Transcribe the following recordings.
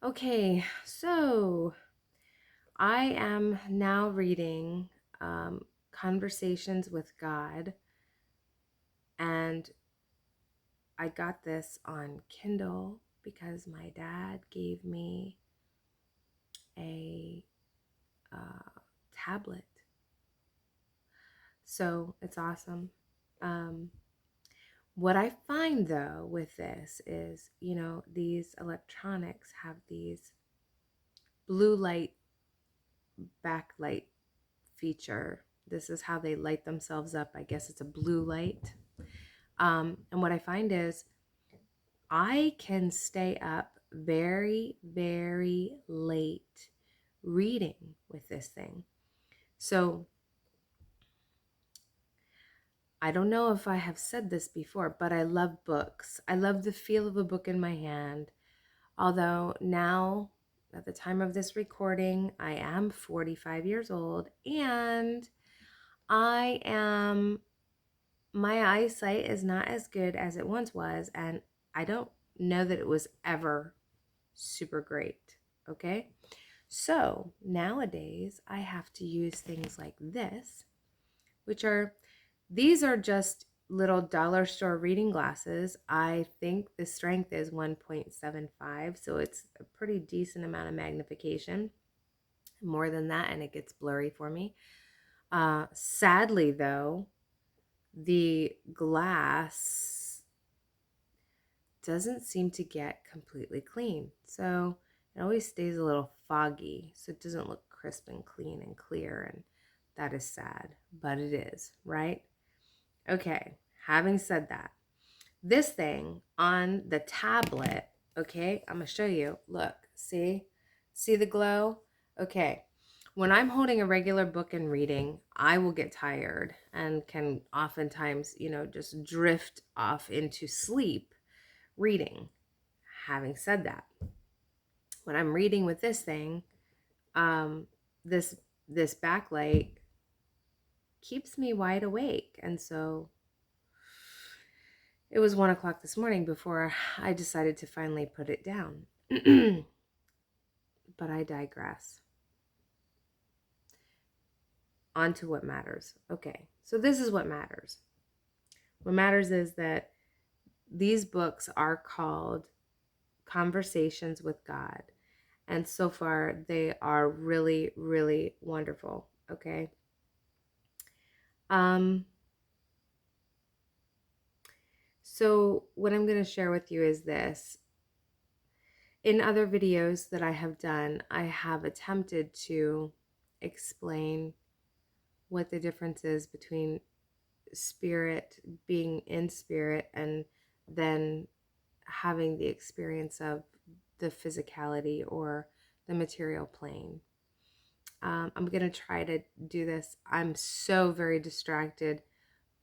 Okay, so I am now reading Conversations with God, and I got this on Kindle because my dad gave me a tablet. So it's awesome. Um, what I find though with this is, these electronics have these blue light backlight feature. This is how they light themselves up. I guess it's a blue light. And what I find is I can stay up very, very late reading with this thing. So I don't know if I have said this before, but I love books. I love the feel of a book in my hand. Although now, at the time of this recording, I am 45 years old and I am my eyesight is not as good as it once was, and I don't know that it was ever super great. Okay. So nowadays I have to use things like this, these are just little dollar store reading glasses. I think the strength is 1.75, so it's a pretty decent amount of magnification. More than that, and it gets blurry for me. Sadly, though, the glass doesn't seem to get completely clean. So it always stays a little foggy. So it doesn't look crisp and clean and clear. And that is sad, but it is, right? Okay. Having said that, this thing on the tablet, okay, I'm going to show you. Look, see the glow? Okay. When I'm holding a regular book and reading, I will get tired and can oftentimes, just drift off into sleep reading. Having said that, when I'm reading with this thing, um, this this backlight keeps me wide awake, and so it was 1 o'clock this morning before I decided to finally put it down. But I digress. On to what matters. Okay, so this is what matters. What matters is that these books are called Conversations with God. And so far, they are really, really wonderful. Okay. Um, so what I'm going to share with you is this. In other videos that I have done, I have attempted to explain what the difference is between spirit, being in spirit, and then having the experience of the physicality or the material plane. I'm going to try to do this. I'm so very distracted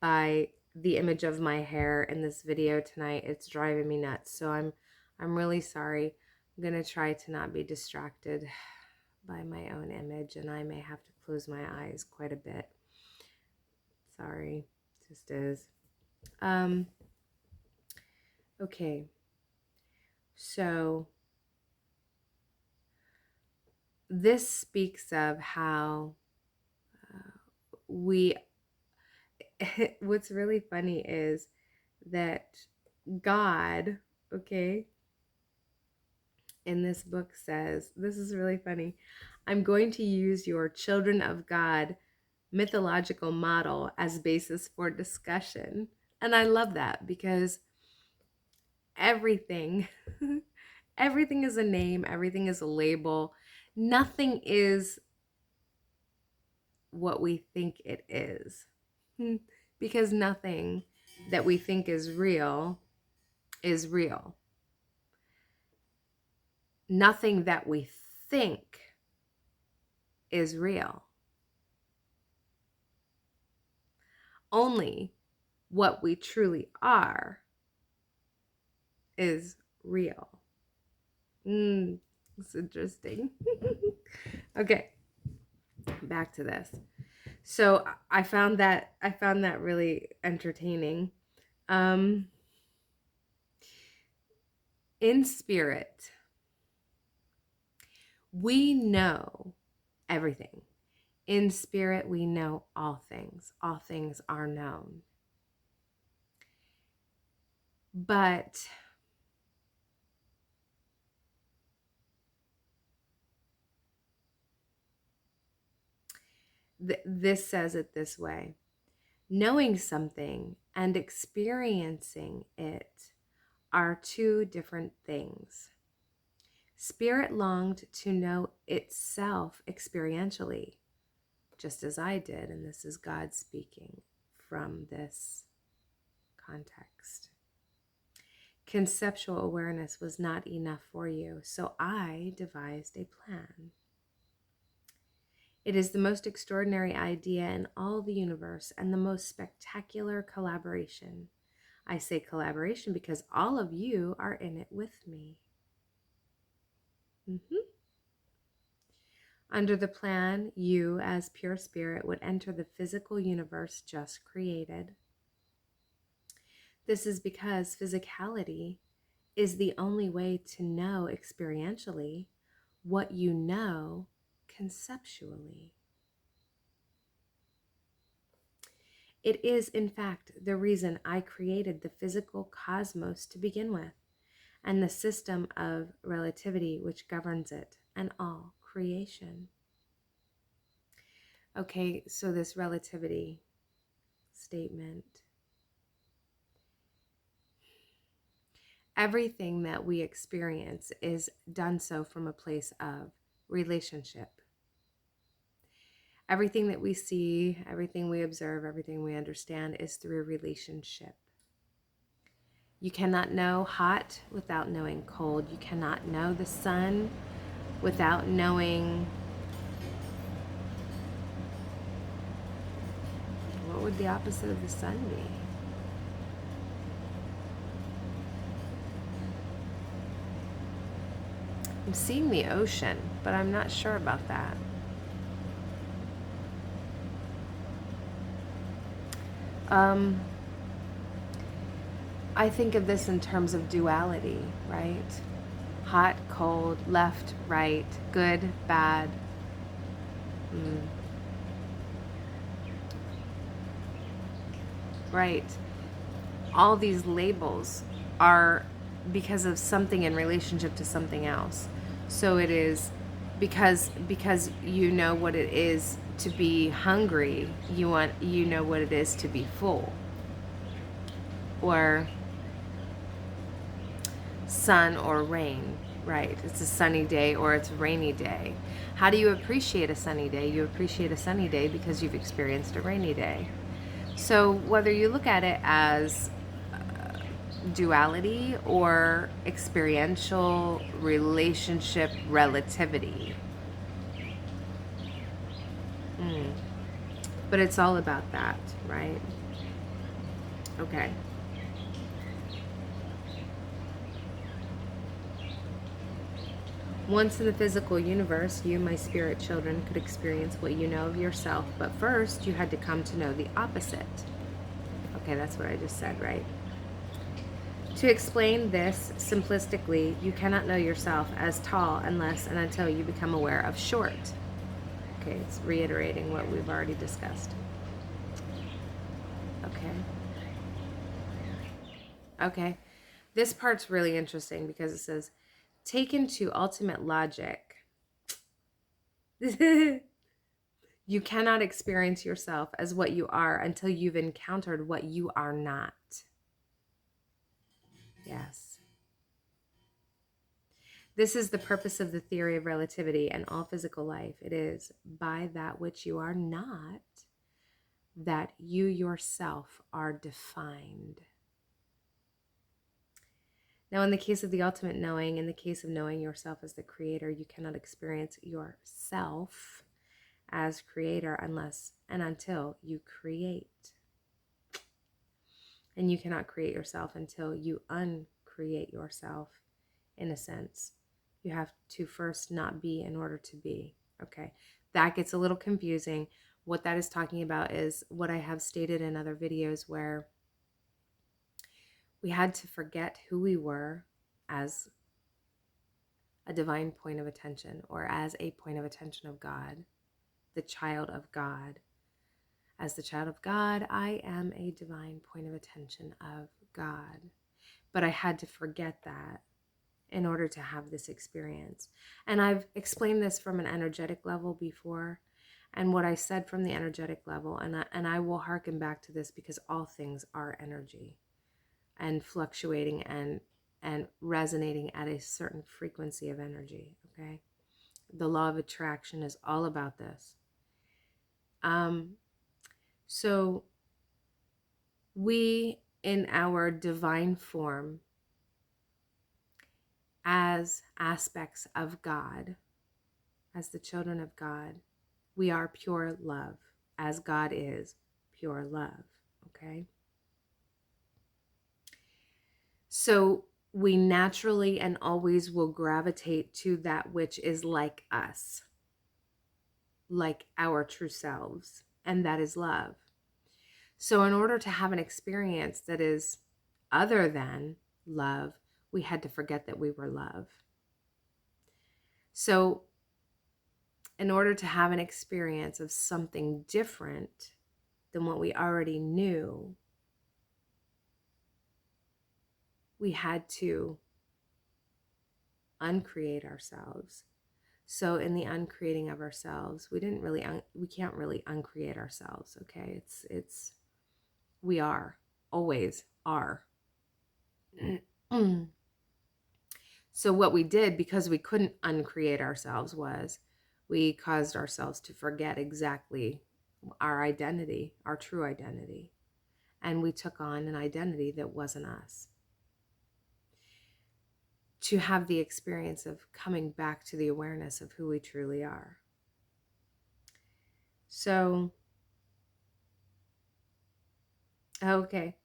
by the image of my hair in this video tonight. It's driving me nuts. So I'm really sorry. I'm going to try to not be distracted by my own image, and I may have to close my eyes quite a bit. Sorry. It just is. Okay. So this speaks of how we what's really funny is that God, okay, in this book says, this is really funny, I'm going to use your children of God mythological model as basis for discussion. And I love that because everything, everything is a name, everything is a label. Nothing is what we think it is. Because nothing that we think is real is real. Nothing that we think is real. Only what we truly are is real. It's interesting. Okay, back to this. So I found that really entertaining. In spirit, We know everything. In spirit, we know all things. All things are known. But this says it this way. Knowing something and experiencing it are two different things. Spirit longed to know itself experientially, just as I did, and this is God speaking from this context. Conceptual awareness was not enough for you, so I devised a plan. It is the most extraordinary idea in all the universe and the most spectacular collaboration. I say collaboration because all of you are in it with me. Under the plan, you, as pure spirit, would enter the physical universe just created. This is because physicality is the only way to know experientially what you know conceptually. It is, in fact, the reason I created the physical cosmos to begin with, and the system of relativity which governs it, and all creation. Okay, so this relativity statement. Everything that we experience is done so from a place of relationship. Everything that we see, everything we observe, everything we understand is through relationship. You cannot know hot without knowing cold. You cannot know the sun without knowing, what would the opposite of the sun be? I'm seeing the ocean, but I'm not sure about that. I think of this in terms of duality, right? Hot, cold, left, right, good, bad. Right. All these labels are because of something in relationship to something else. So it is because you know what it is to be hungry, you know what it is to be full. Or sun or rain, right? It's a sunny day or it's a rainy day. How do you appreciate a sunny day? You appreciate a sunny day because you've experienced a rainy day. So whether you look at it as duality or experiential relationship relativity, but it's all about that, right? Okay. Once in the physical universe, you, my spirit children, could experience what you know of yourself, but first you had to come to know the opposite. Okay, that's what I just said, right? To explain this simplistically, you cannot know yourself as tall unless and until you become aware of short. Okay, it's reiterating what we've already discussed. Okay. This part's really interesting because it says, taken to ultimate logic, you cannot experience yourself as what you are until you've encountered what you are not. Yes. This is the purpose of the theory of relativity and all physical life. It is by that which you are not that you yourself are defined. Now, in the case of the ultimate knowing, in the case of knowing yourself as the creator, you cannot experience yourself as creator unless and until you create. And you cannot create yourself until you uncreate yourself, in a sense. You have to first not be in order to be. Okay, that gets a little confusing. What that is talking about is what I have stated in other videos where we had to forget who we were as a divine point of attention, or as a point of attention of God, the child of God. As the child of God, I am a divine point of attention of God. But I had to forget that in order to have this experience. And I've explained this from an energetic level before. And what I said from the energetic level, and I will hearken back to this because all things are energy and fluctuating and resonating at a certain frequency of energy, okay? The law of attraction is all about this. So we, in our divine form, as aspects of God, as the children of God, we are pure love, as God is pure love, okay? So we naturally and always will gravitate to that which is like us, like our true selves, and that is love. So in order to have an experience that is other than love, we had to forget that we were love. So in order to have an experience of something different than what we already knew, we had to uncreate ourselves. So in the uncreating of ourselves, we can't really uncreate ourselves, okay? We are, always are. So what we did, because we couldn't uncreate ourselves, was we caused ourselves to forget exactly our identity, our true identity. And we took on an identity that wasn't us, to have the experience of coming back to the awareness of who we truly are. So, okay.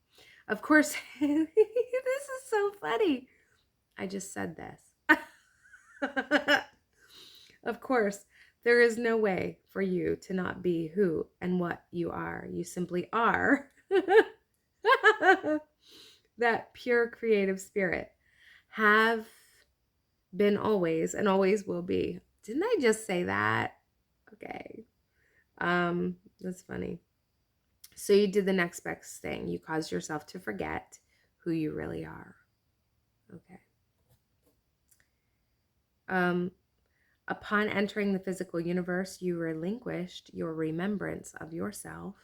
Of course, this is so funny. I just said this. Of course, there is no way for you to not be who and what you are. You simply are that pure creative spirit. Have been always and always will be. Didn't I just say that? Okay. That's funny. So you did the next best thing. You caused yourself to forget who you really are. Okay. Upon entering the physical universe, you relinquished your remembrance of yourself.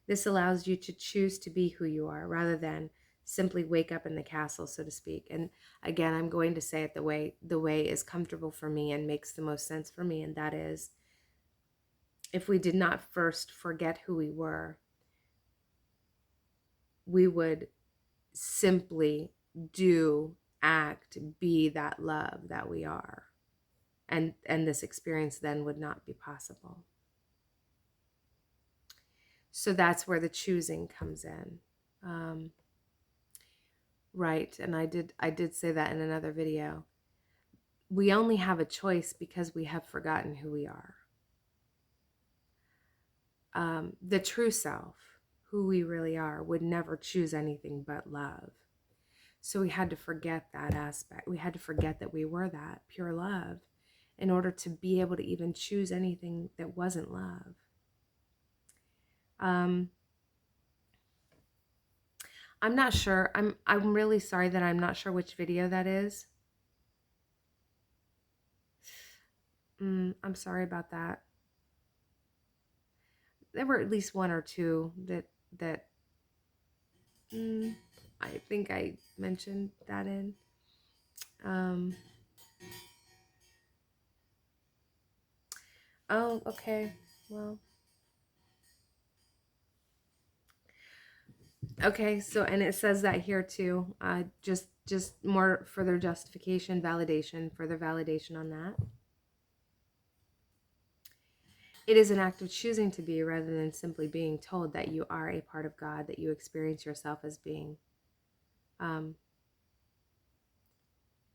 This allows you to choose to be who you are rather than simply wake up in the castle, so to speak. And again, I'm going to say it the way is comfortable for me and makes the most sense for me, and that is, if we did not first forget who we were, we would simply do, act, be that love that we are. And this experience then would not be possible. So that's where the choosing comes in. Right, and I did say that in another video. We only have a choice because we have forgotten who we are. The true self, who we really are, would never choose anything but love. So we had to forget that aspect. We had to forget that we were that pure love in order to be able to even choose anything that wasn't love. I'm not sure. I'm really sorry that I'm not sure which video that is. I'm sorry about that. There were at least one or two that I think I mentioned that in. Oh, okay. Well, okay. So, and it says that here too. Just more further justification, further validation on that. It is an act of choosing to be rather than simply being told that you are a part of God, that you experience yourself as being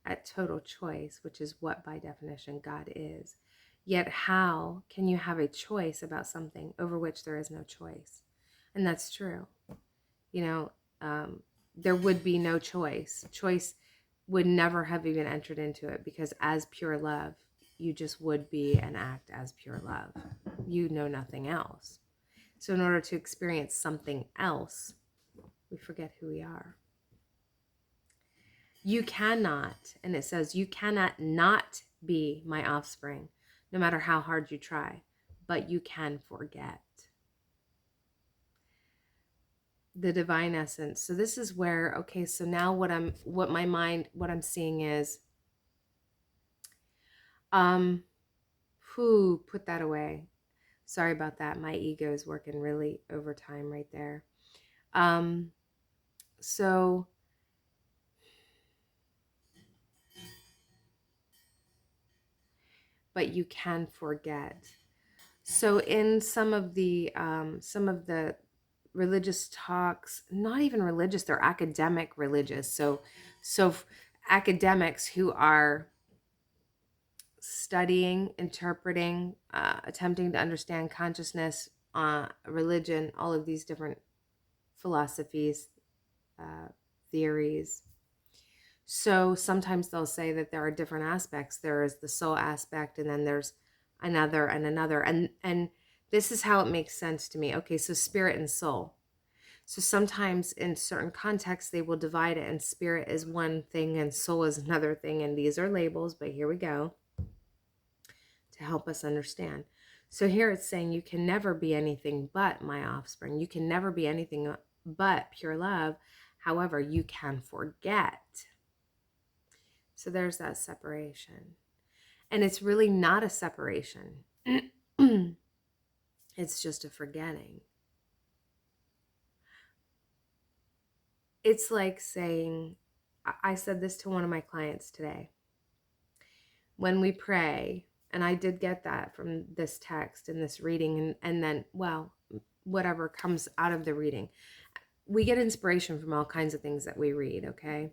at total choice, which is what by definition God is. Yet how can you have a choice about something over which there is no choice? And that's true. You know, there would be no choice. would never have even entered into it, because as pure love, you just would be and act as pure love. You know nothing else. So in order to experience something else, we forget who we are. You cannot, and it says, you cannot not be my offspring, no matter how hard you try, but you can forget the divine essence. So this is where, okay, so now what I'm seeing is, put that away. Sorry about that. My ego is working really overtime right there. So but you can forget. So in some of the religious talks, not even religious, they're academic religious. So academics who are studying, interpreting, attempting to understand consciousness, religion, all of these different philosophies, theories. So sometimes they'll say that there are different aspects. There is the soul aspect, and then there's another and another. And this is how it makes sense to me. Okay, so spirit and soul. So sometimes in certain contexts, they will divide it, and spirit is one thing and soul is another thing. And these are labels, but here we go to help us understand. So here it's saying you can never be anything but my offspring. You can never be anything but pure love. However, you can forget. So there's that separation. And it's really not a separation. It's just a forgetting. It's like saying, I said this to one of my clients today. When we pray, and I did get that from this text and this reading, and then, well, whatever comes out of the reading. We get inspiration from all kinds of things that we read, okay?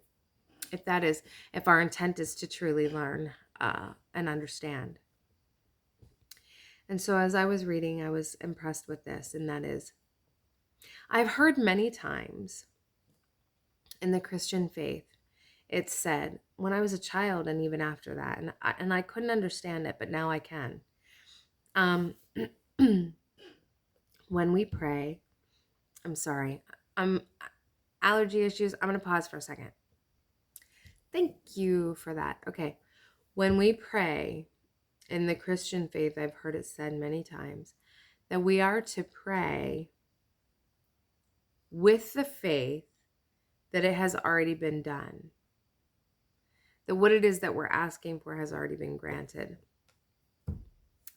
If our intent is to truly learn and understand. And so as I was reading, I was impressed with this, and that is, I've heard many times in the Christian faith, it's said, when I was a child and even after that, and I couldn't understand it, but now I can. When we pray, I'm sorry, allergy issues. I'm going to pause for a second. Thank you for that. Okay. When we pray in the Christian faith, I've heard it said many times that we are to pray with the faith that it has already been done. That what it is that we're asking for has already been granted.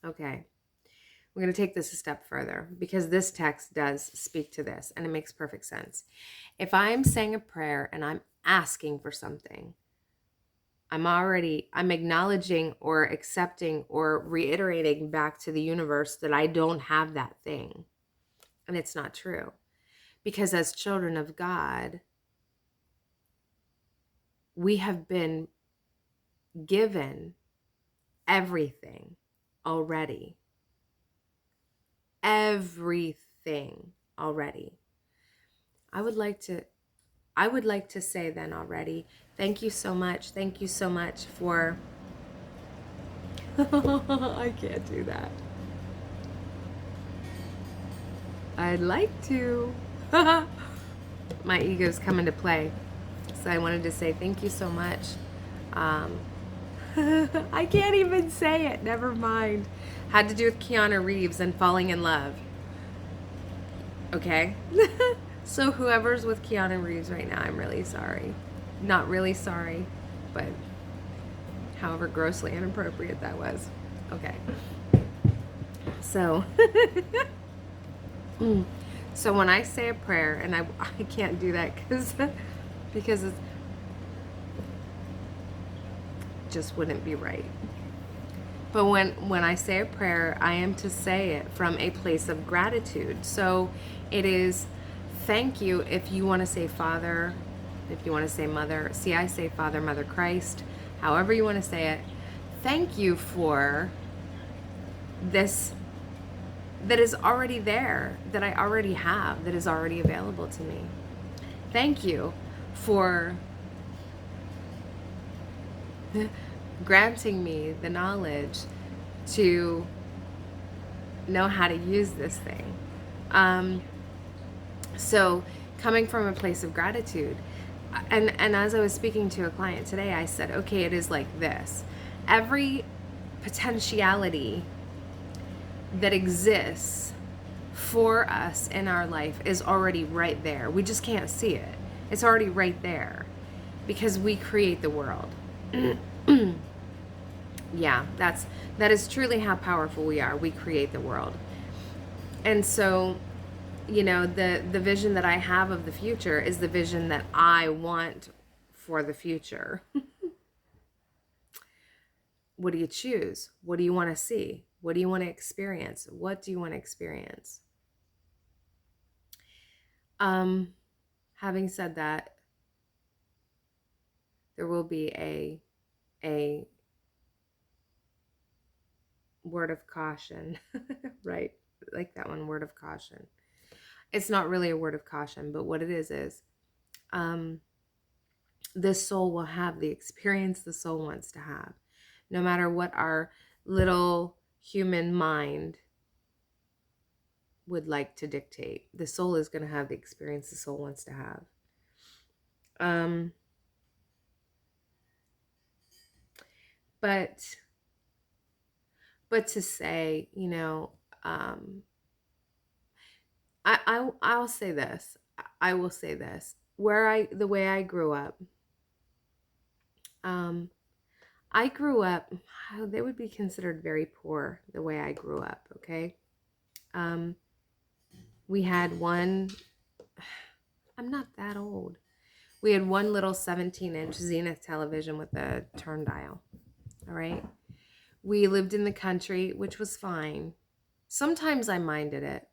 Okay. We're going to take this a step further, because this text does speak to this, and it makes perfect sense. If I'm saying a prayer and I'm asking for something, I'm acknowledging or accepting or reiterating back to the universe that I don't have that thing. And it's not true. Because as children of God, we have been given everything already. Everything already. I would like to say then already, thank you so much. Thank you so much for I can't do that. I'd like to. My ego's come into play. So I wanted to say thank you so much. I can't even say it. Never mind. Had to do with Keanu Reeves and falling in love. Okay? So whoever's with Keanu Reeves right now, I'm really sorry. Not really sorry, but however grossly inappropriate that was. Okay. So, so when I say a prayer, and I can't do that because it just wouldn't be right. But when I say a prayer, I am to say it from a place of gratitude. So it is thank you if you want to say Father, if you want to say Mother. See, I say Father, Mother, Christ, however you want to say it. Thank you for this that is already there, that I already have, that is already available to me. Thank you for granting me the knowledge to know how to use this thing. Um, so coming from a place of gratitude, and as I was speaking to a client today, I said, okay, it is like this. Every potentiality that exists for us in our life is already right there. We just can't see it. It's already right there because we create the world. Yeah, that is truly how powerful we are. We create the world. And so, the vision that I have of the future is the vision that I want for the future. What do you choose? What do you want to see? What do you want to experience? What do you want to experience? Having said that, there will be a word of caution, right? Like that one, word of caution. It's not really a word of caution, but what it is this soul will have the experience the soul wants to have, no matter what our little human mind would like to dictate. The soul is going to have the experience the soul wants to have. But to say, I'll say this. I will say this. The way I grew up, I grew up, they would be considered very poor the way I grew up, okay? We had one, I'm not that old. We had one little 17-inch Zenith television with a turn dial, all right? We lived in the country, which was fine. Sometimes I minded it.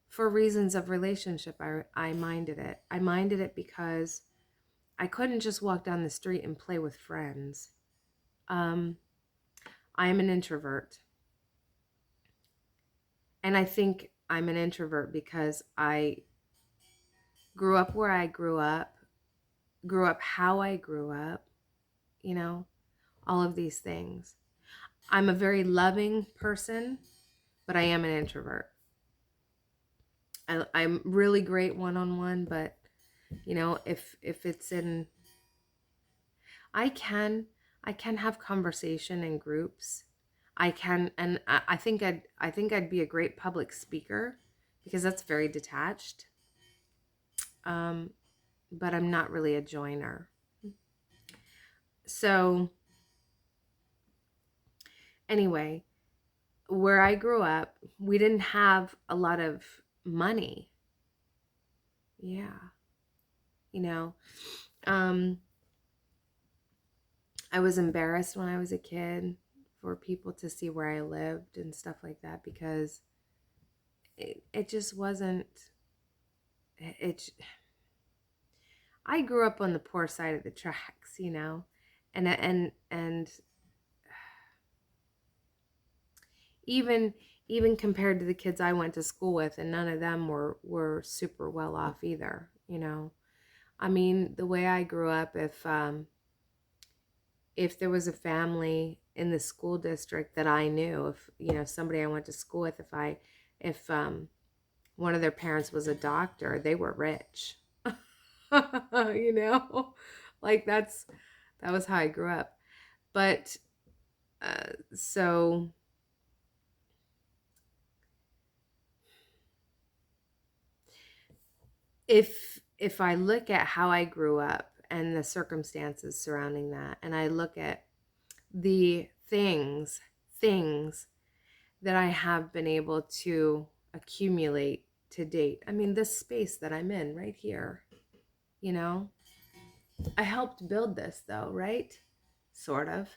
For reasons of relationship, I minded it. I minded it because I couldn't just walk down the street and play with friends. I am an introvert. And I think I'm an introvert because I grew up where I grew up how I grew up, all of these things. I'm a very loving person, but I am an introvert. I'm really great one-on-one, but if it's in, I can have conversation in groups. I can, and I think I'd be a great public speaker because that's very detached. But I'm not really a joiner. So anyway, where I grew up, we didn't have a lot of money. Yeah. I was embarrassed when I was a kid for people to see where I lived and stuff like that because it just wasn't, I grew up on the poor side of the tracks, and even compared to the kids I went to school with, and none of them were super well off either. I mean, the way I grew up, if there was a family in the school district that I knew, if somebody I went to school with, if one of their parents was a doctor, they were rich. Like that was how I grew up. But so if I look at how I grew up and the circumstances surrounding that, and I look at the things that I have been able to accumulate to date. I mean, this space that I'm in right here, I helped build this though, right? Sort of.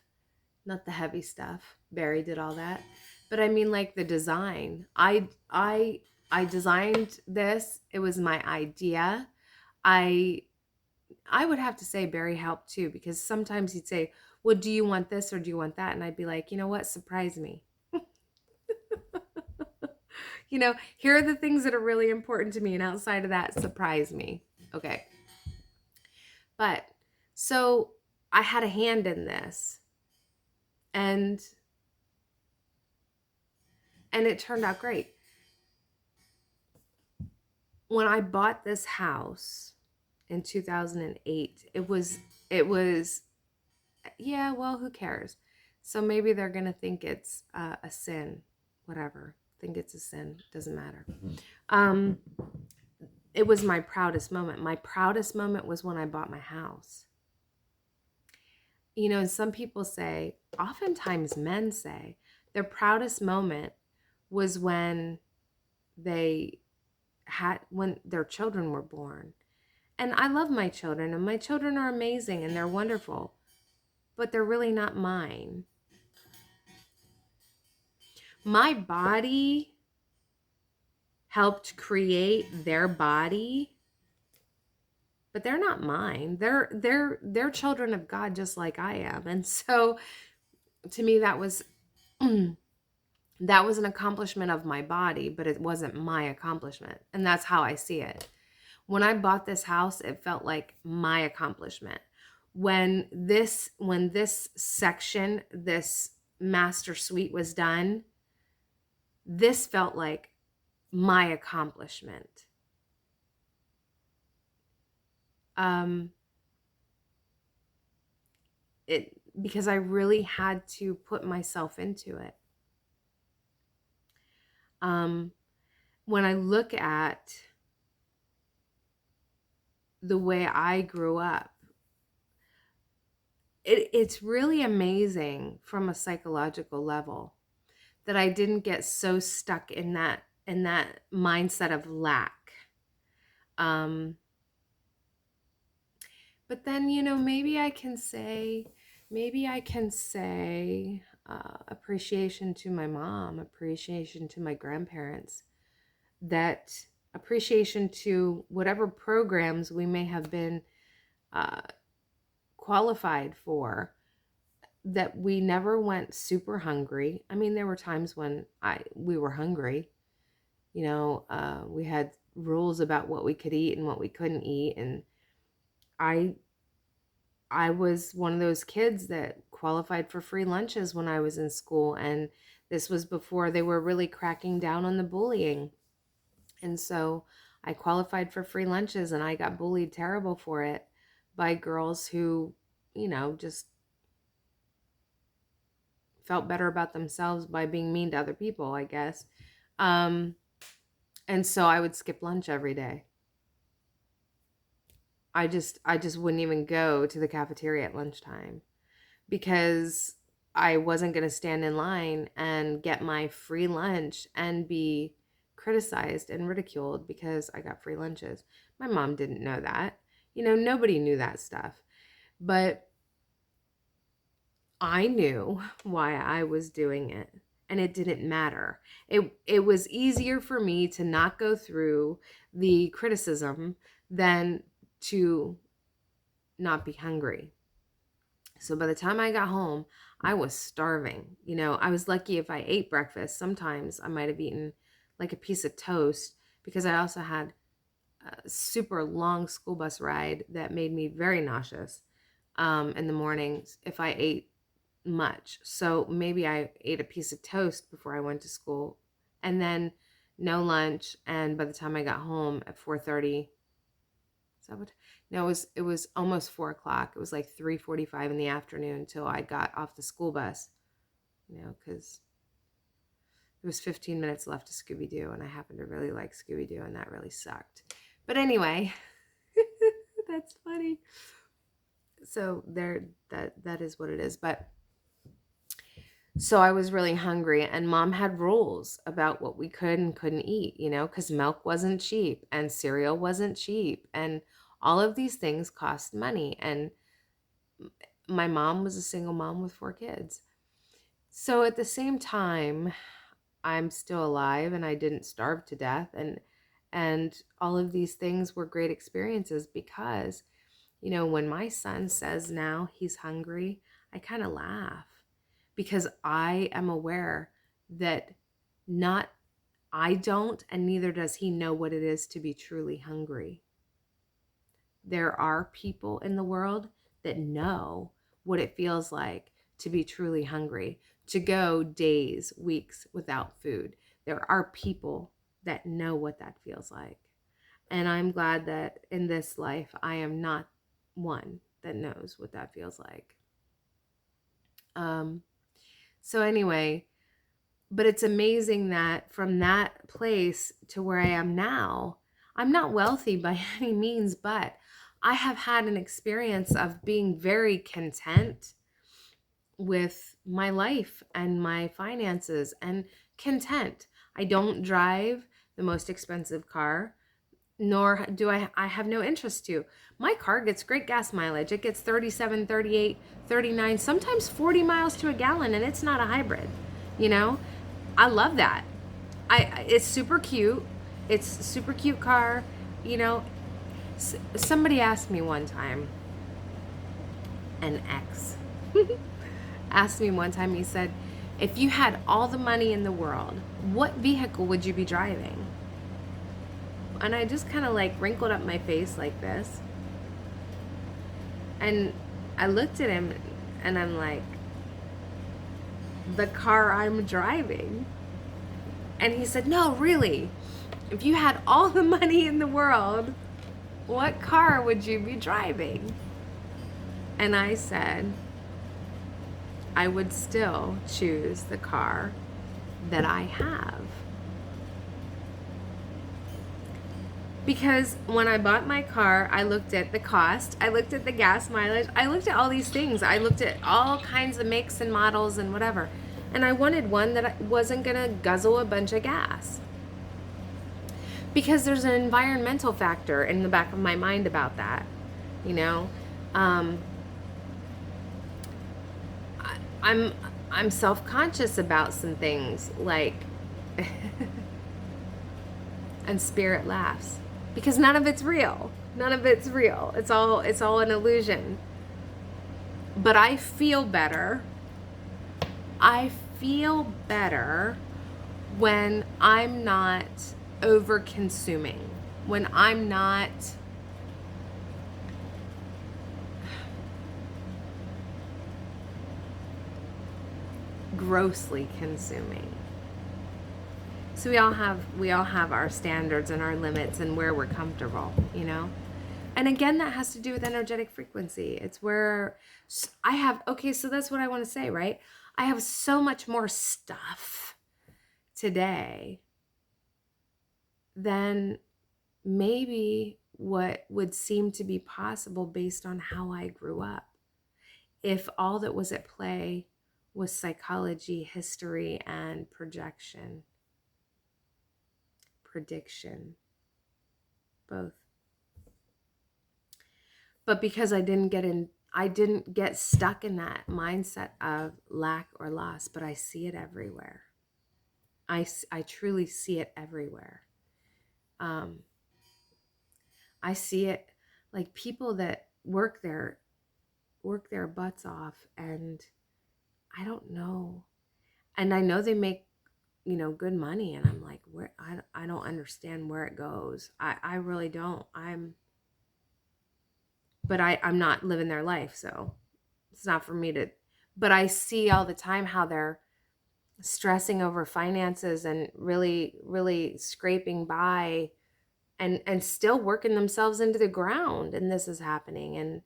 Not the heavy stuff. Barry did all that. But I mean, like the design. I designed this. It was my idea. I would have to say Barry helped too, because sometimes he'd say, well, do you want this or do you want that? And I'd be like, you know what? Surprise me. Here are the things that are really important to me. And outside of that, surprise me. Okay. But So I had a hand in this, and it turned out great. When I bought this house in 2008, it was yeah, well, who cares? So maybe they're going to think it's a sin, whatever. Think it's a sin, doesn't matter. Um it was my proudest moment. My proudest moment was when I bought my house. You know, and some people say, oftentimes men say, their proudest moment was they when their children were born. And I love my children, and my children are amazing and they're wonderful, but they're really not mine. My body helped create their body, but they're not mine. They're children of God just like I am. And so to me that was that was an accomplishment of my body, but it wasn't my accomplishment. And that's how I see it. When I bought this house, it felt like my accomplishment. When this section, this master suite was done, this felt like my accomplishment. Um it because I really had to put myself into it. Um when I look at the way I grew up, it's really amazing from a psychological level that I didn't get so stuck in that mindset of lack. Um, but then, maybe I can say appreciation to my mom, appreciation to my grandparents, that appreciation to whatever programs we may have been uh, qualified for, that we never went super hungry. I mean, there were times when we were hungry. We had rules about what we could eat and what we couldn't eat, and I I was one of those kids that qualified for free lunches when I was in school, and this was before they were really cracking down on the bullying. And so I qualified for free lunches, and I got bullied terrible for it by girls who, just felt better about themselves by being mean to other people, I guess. Um, and so I would skip lunch every day. I just wouldn't even go to the cafeteria at lunchtime because I wasn't going to stand in line and get my free lunch and be criticized and ridiculed because I got free lunches. My mom didn't know that. Nobody knew that stuff. But I knew why I was doing it, and it didn't matter. It was easier for me to not go through the criticism than to not be hungry. So by the time I got home, I was starving. I was lucky if I ate breakfast. Sometimes I might have eaten like a piece of toast because I also had a super long school bus ride that made me very nauseous in the mornings if I ate much. So maybe I ate a piece of toast before I went to school, and then no lunch. And by the time I got home at 4:30, is that what? No, it was almost 4 o'clock. It was like 3:45 in the afternoon until I got off the school bus. Because there was 15 minutes left to Scooby Doo, and I happened to really like Scooby Doo, and that really sucked. But anyway, that's funny. So that is what it is. But so I was really hungry, and mom had rules about what we could and couldn't eat, because milk wasn't cheap and cereal wasn't cheap, and all of these things cost money. And my mom was a single mom with 4 kids. So at the same time, I'm still alive and I didn't starve to death, and all of these things were great experiences because, when my son says now he's hungry, I kind of laugh because I am aware that not I don't, and neither does he, know what it is to be truly hungry. There are people in the world that know what it feels like to be truly hungry, to go days, weeks without food. There are people that know what that feels like. And I'm glad that in this life, I am not one that knows what that feels like. So anyway, but it's amazing that from that place to where I am now, I'm not wealthy by any means, but I have had an experience of being very content with my life and my finances and content. I don't drive the most expensive car, nor do I have no interest to. My car gets great gas mileage. It gets 37, 38, 39, sometimes 40 miles to a gallon, and it's not a hybrid. You know, I love that. It's super cute. It's a super cute car. You know, somebody asked me one time, an ex asked me one time, he said, if you had all the money in the world, what vehicle would you be driving? And I just kind of like wrinkled up my face like this. And I looked at him and I'm like, the car I'm driving. And he said, no, really, if you had all the money in the world, what car would you be driving? And I said, I would still choose the car that I have. Because when I bought my car, I looked at the cost, I looked at the gas mileage, I looked at all these things. I looked at all kinds of makes and models and whatever. And I wanted one that wasn't gonna guzzle a bunch of gas. Because there's an environmental factor in the back of my mind about that, you know? I'm self-conscious about some things, like, and Spirit laughs. Because none of it's real. None of it's real. It's all an illusion. But I feel better. I feel better when I'm not over consuming. When I'm not grossly consuming. So we all have our standards and our limits and where we're comfortable, you know? And again, that has to do with energetic frequency. It's where I have, okay, so that's what I want to say, right? I have so much more stuff today than maybe what would seem to be possible based on how I grew up. If all that was at play was psychology, history, and prediction, both. But because I didn't get stuck in that mindset of lack or loss, but I see it everywhere. I truly see it everywhere. I see it like people that work their butts off, and I don't know. And I know they make, good money, and I'm like, where I don't understand where it goes. I really don't. But I'm not living their life, so it's not for me to, but I see all the time how they're stressing over finances and really, really scraping by and still working themselves into the ground. And this is happening.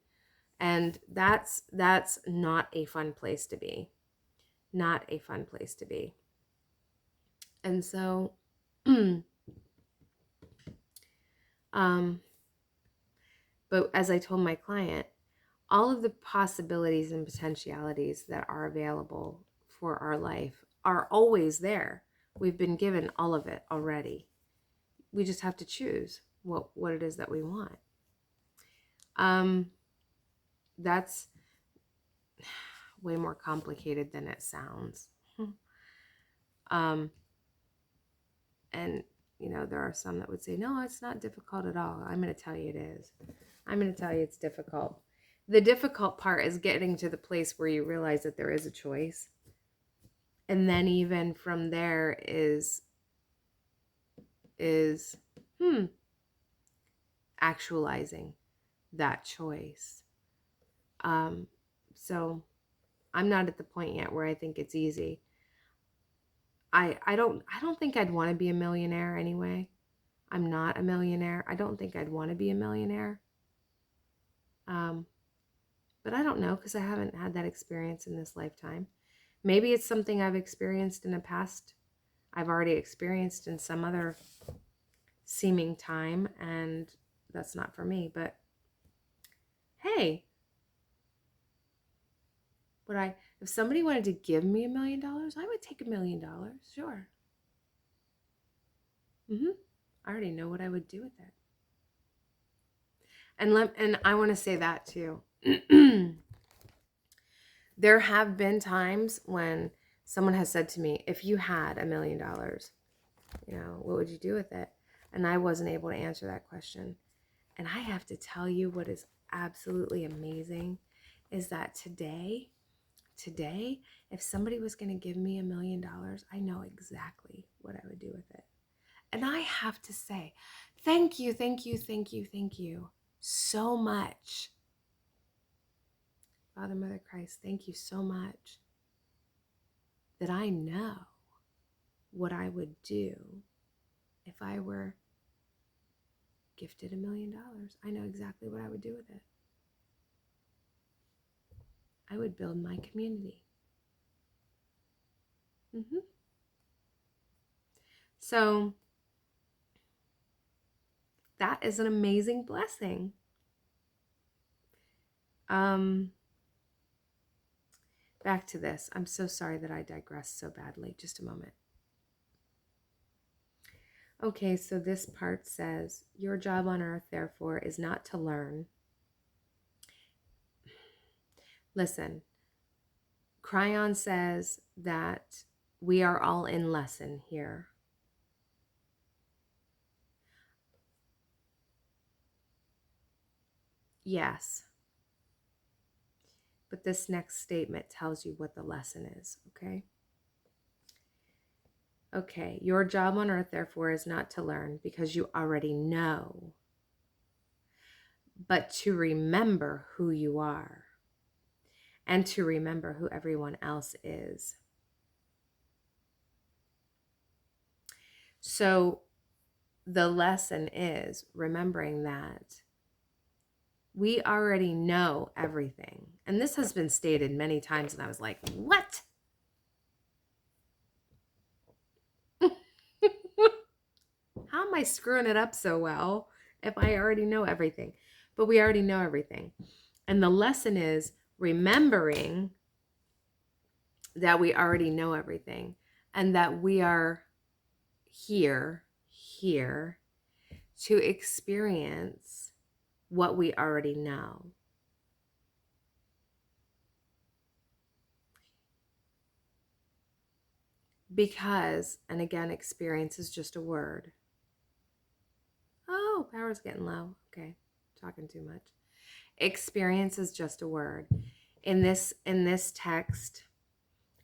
And that's not a fun place to be. Not a fun place to be. And so, but as I told my client, all of the possibilities and potentialities that are available for our life are always there. We've been given all of it already. We just have to choose what it is that we want. That's way more complicated than it sounds. And there are some that would say, no, it's not difficult at all. I'm going to tell you it is. I'm going to tell you it's difficult. The difficult part is getting to the place where you realize that there is a choice. And then even from there is actualizing that choice. So I'm not at the point yet where I think it's easy. I don't think I'd want to be a millionaire anyway. I'm not a millionaire. I don't think I'd want to be a millionaire. Um, but I don't know because I haven't had that experience in this lifetime. Maybe it's something I've experienced in a past, I've already experienced in some other seeming time, and that's not for me. But hey, if somebody wanted to give me $1 million, I would take $1 million. Sure. I already know what I would do with it. And I want to say that too. There have been times when someone has said to me, if you had $1 million, what would you do with it? And I wasn't able to answer that question. And I have to tell you what is absolutely amazing is that today, if somebody was going to give me $1 million, I know exactly what I would do with it. And I have to say, thank you so much. Father, Mother, Christ, thank you so much that I know what I would do if I were gifted $1 million. I know exactly what I would do with it. I would build my community. So that is an amazing blessing. Back to this. I'm so sorry that I digressed so badly. Just a moment. Okay, so this part says, your job on earth, therefore, is not to learn. Listen, Cryon says that we are all in lesson here. Yes. But this next statement tells you what the lesson is, okay? Okay, your job on earth, therefore, is not to learn because you already know, but to remember who you are and to remember who everyone else is. So the lesson is remembering that we already know everything. And this has been stated many times, and I was like, what? How am I screwing it up so well if I already know everything? But we already know everything. And the lesson is remembering that we already know everything and that we are here to experience what we already know. Because, and again, experience is just a word. Oh, power's getting low. Okay, talking too much. Experience is just a word. In this text,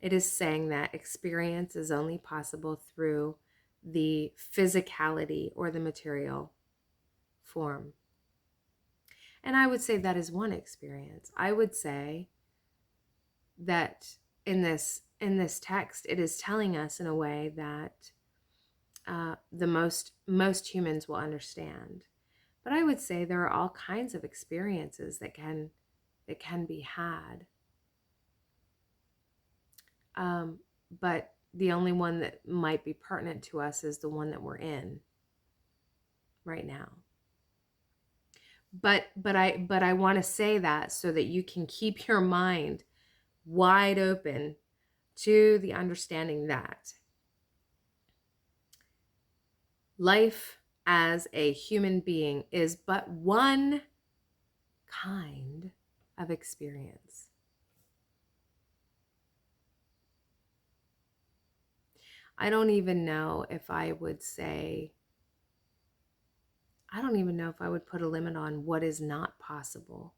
it is saying that experience is only possible through the physicality or the material form. And I would say that is one experience. I would say that in this text, it is telling us in a way that the most humans will understand. But I would say there are all kinds of experiences that can be had. But the only one that might be pertinent to us is the one that we're in right now. But I want to say that so that you can keep your mind wide open to the understanding that life as a human being is but one kind of experience. I don't even know if I would put a limit on what is not possible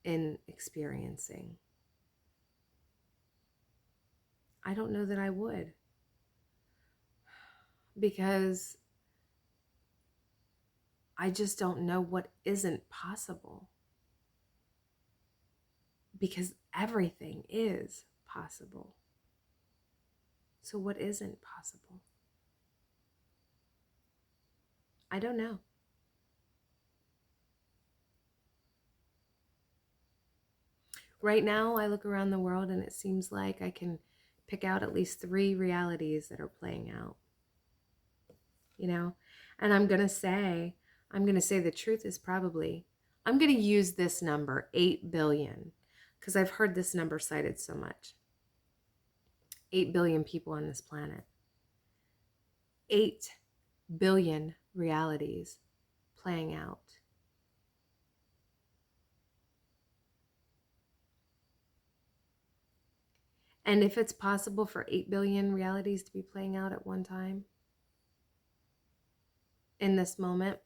in experiencing. I don't know that I would. Because I just don't know what isn't possible. because everything is possible. So what isn't possible? I don't know. Right now, I look around the world and it seems like I can pick out at least 3 realities that are playing out. You know? And I'm going to say the truth is probably, I'm going to use this number, 8 billion, because I've heard this number cited so much. 8 billion people on this planet. 8 billion realities playing out. And if it's possible for 8 billion realities to be playing out at one time, in this moment,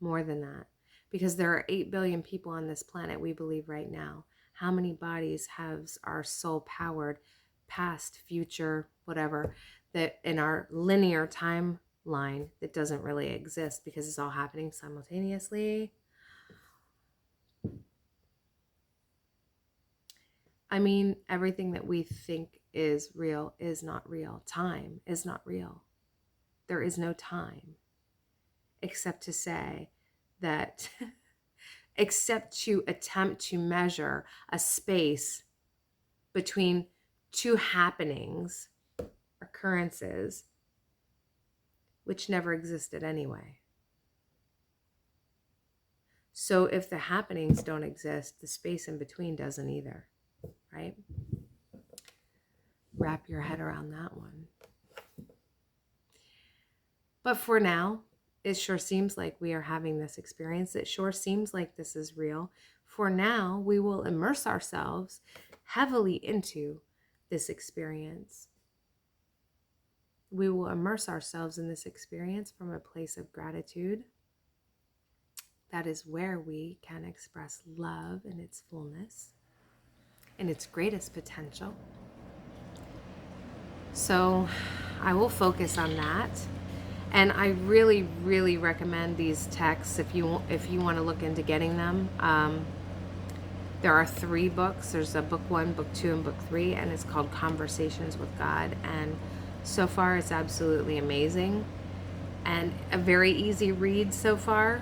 more than that. Because there are 8 billion people on this planet, we believe right now. How many bodies has our soul powered, past, future, whatever, that in our linear timeline that doesn't really exist because it's all happening simultaneously? I mean, everything that we think is real is not real. Time is not real. There is no time, except to say that, except to attempt to measure a space between two happenings, occurrences, which never existed anyway. So if the happenings don't exist, the space in between doesn't either, right? Wrap your head around that one. But for now, it sure seems like we are having this experience. It sure seems like this is real. For now, we will immerse ourselves heavily into this experience. We will immerse ourselves in this experience from a place of gratitude. That is where we can express love in its fullness, in its greatest potential. So I will focus on that. And I really, really recommend these texts if you want to look into getting them. There are 3 books. There's a book 1, book 2, and book 3, and it's called Conversations with God. And so far, it's absolutely amazing and a very easy read so far.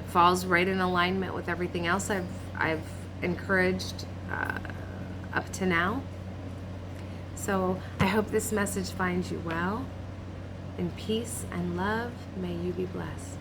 Falls right in alignment with everything else I've encouraged up to now. So I hope this message finds you well. In peace and love, may you be blessed.